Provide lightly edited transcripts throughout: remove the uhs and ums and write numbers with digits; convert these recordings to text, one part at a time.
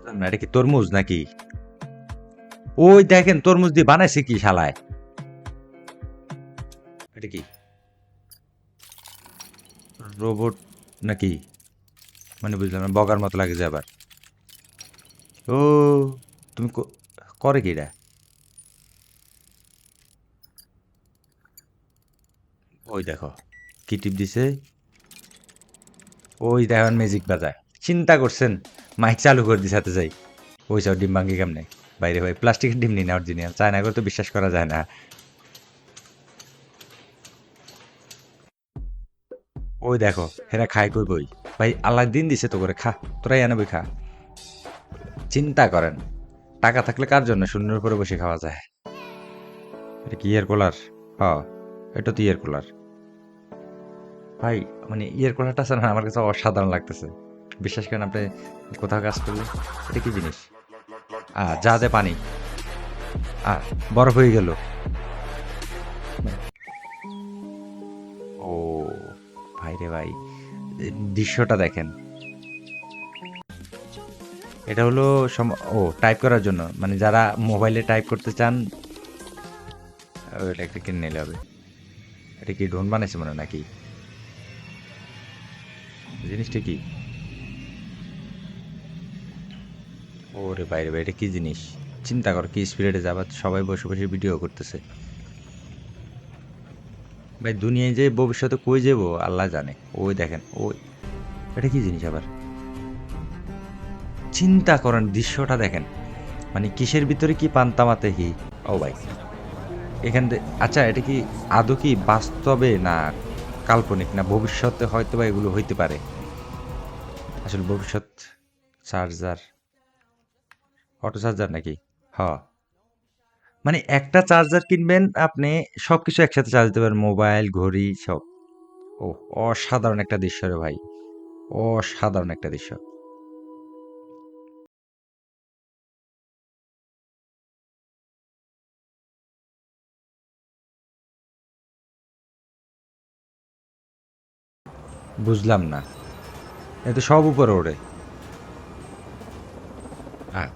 না, এটা কি তরমুজ নাকি? ওই দেখেন তরমুজ দিয়ে বানাইছে কি শালায়? এটা কি রোবট নাকি? মানে বুঝলাম না, বগার মতো লাগে যে আবার। ও তুমি করে কি এটা? ওই দেখো কি টিপ দিছে। ওই দেখেন ম্যাজিক বাজায়। চিন্তা করছেন, মাইক চালু করে দিছে হাতে যাই। ওই সব ডিম ভাঙ্গি কেমনে? বাইরে ভাই প্লাস্টিকের ডিম নিই না, অরিজিনাল চায়না করে তো বিশ্বাস করা যায় না। ওই দেখো হেরা খায় কই বই। ভাই আল্লাহ দিন দিছে তো করে খা, তোরাই এনে বই খা। চিন্তা করেন, টাকা থাকলে কার জন্য শূন্যের উপরে বসে খাওয়া যায়? এটা কি ইয়ার কুলার? হ, এটা তো ইয়ার কুলার। ভাই মানে ইয়ার কুলারটা আছে না, আমার কাছে অসাধারণ লাগতেছে। বিশ্বাস করেন আপনি কোথাও কাজ করলে। এটা কি জিনিস? যা দে পানি। বরফ হয়ে গেল। ও ভাই রে ভাই, দৃশ্যটা দেখেন। এটা হলো টাইপ করার জন্য, মানে যারা মোবাইলে টাইপ করতে চান এটা একটা কিনে নিলে হবে। এটা কি ড্রোন বানাইছে মনে হয় নাকি? জিনিসটা কি? ওরে বাইরে ভাই, এটা কি জিনিস? চিন্তা কর কি স্পিরিটে যাবা, সবাই বসে বসে ভিডিও করতেছে। ভাই দুনিয়ায় যে ভবিষ্যতে কই যাবো আল্লাহ জানে। ওই দেখেন ওই, এটা কি জিনিস আবার? চিন্তা করেন দৃশ্যটা দেখেন, মানে কিসের ভিতরে কি পান্তামাতে কি। ও ভাই এখান থেকে আচ্ছা, এটা কি আদৌ কি বাস্তবে না কাল্পনিক, না ভবিষ্যতে হয়তো বা এগুলো হইতে পারে? আসলে ভবিষ্যৎ চার্জার, অটো চার্জার নাকি? হ, মানে একটা চার্জার কিনবেন আপনি, সবকিছু একসাথে চার্জ দিতে পারেন, মোবাইল ঘড়ি সব। ও অসাধারণ একটা দৃশ্য রে ভাই, অসাধারণ একটা দৃশ্য। বুঝলাম না, এ তো সব উপরে ওড়ে। আ-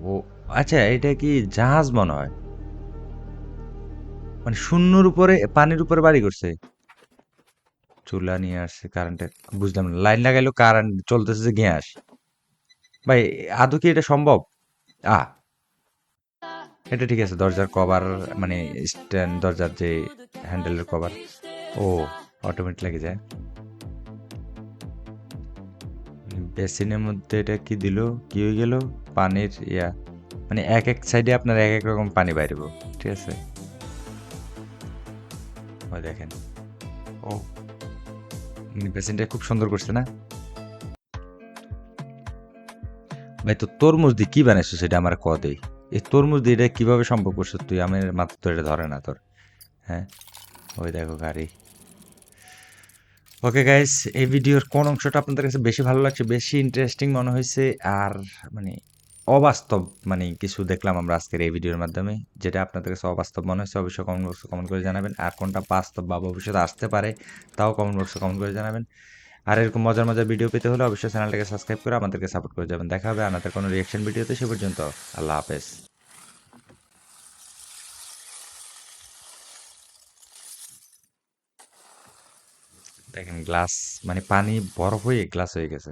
ও আচ্ছা, এটা কি জাহাজ মনে হয়, মানে শূন্যর উপরে পানির উপরে বাড়ি করছে। চুলা নিয়ে আসছে কারেন্টের, বুঝলাম না, লাইন লাগাইলো কারেন্ট চলতেছে যে গ্যাস। ভাই আদৌ কি এটা সম্ভব? আ এটা ঠিক আছে, দরজার কভার, মানে স্ট্যান্ড দরজার যে হ্যান্ডেলের কভার। ও অটোমেটিক লেগে যায়। বেসিনের মধ্যে এটা কি দিল? কি হয়ে গেল? পানির ইয়া, মানে এক এক সাইডে আপনার এক এক রকম পানি বাইরব। ঠিক আছে, ওই দেখেন। ও বেসিনটা খুব সুন্দর করছে না? ভাই তো তরমুজ দিয়ে কি বানাইছো সেটা আমার ক দেই। এই তরমুজ দিয়ে এটা কিভাবে সম্ভব করছো তুই? আমার মাথা তো এটা ধরে না তোর। হ্যাঁ, ওই দেখো গাড়ি। ওকে গাইস, এই ভিডিওর কোন অংশটা আপনাদের কাছে বেশি ভালো লাগছে, বেশি ইন্টারেস্টিং মনে হয়েছে, আর মানে অবাস্তব মানে কিছু দেখলাম আমরা আজকের এই ভিডিওর মাধ্যমে, যেটা আপনাদের কাছে অবাস্তব মনে হয়েছে অবশ্যই কমেন্ট বক্সে কমেন্ট করে জানাবেন, আর কোনটা বাস্তব বা ভবিষ্যতে আসতে পারে তাও কমেন্ট বক্সে কমেন্ট করে জানাবেন। আর এরকম মজার মজার ভিডিও পেতে হলে অবশ্যই চ্যানেলটাকে সাবস্ক্রাইব করে আমাদেরকে সাপোর্ট করে যাবেন। দেখা হবে আমাদের কোনো রিয়াকশন ভিডিওতে, সে পর্যন্ত আল্লাহ হাফেজ। দেখেন গ্লাস, মানে পানি বরফ হয়ে গ্লাস হয়ে গেছে।